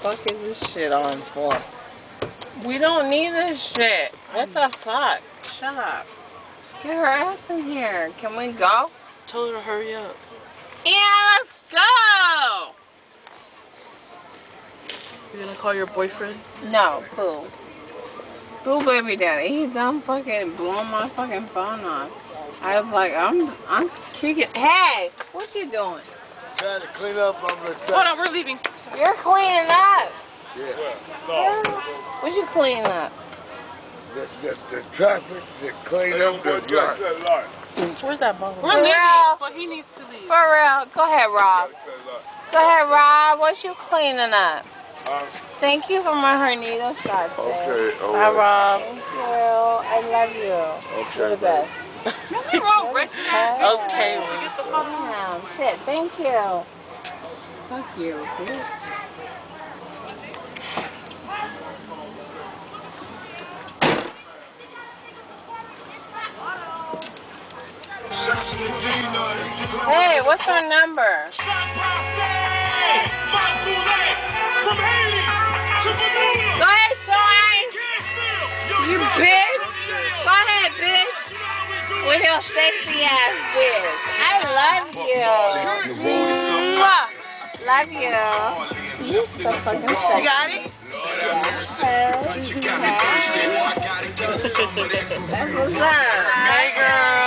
fuck is this shit on for? We don't need this shit. What the fuck? Shut up. Get her ass in here. Can we go? Tell her to hurry up. Yeah, let's go! You're gonna call your boyfriend? No, Pooh. Pooh baby daddy. He's done fucking blowing my fucking phone off. I was like, I'm kicking. Hey, what you doing? Trying to clean up on the Hold on, we're leaving. You're cleaning up. Yeah. What you cleaning up? The traffic, the clean up the block. Where's that bottle? We're leaving, but he needs to leave. For real. Go ahead, Rob. Go ahead, Rob. What you cleaning up? Thank you for my herniatal shots. Okay. Bye, Rob. Thank you. I love you. Okay. You're the best. Nothing wrong, Reggie. Okay. To get the phone. Damn, shit. Thank you. Fuck you, bitch. Hey, what's our number? Go ahead, Sean. You bitch. Go ahead, bitch. With your sexy ass bitch. I love you. Mwah. Love you. You so fucking sexy. You got it? That's what's up. Hey, girl.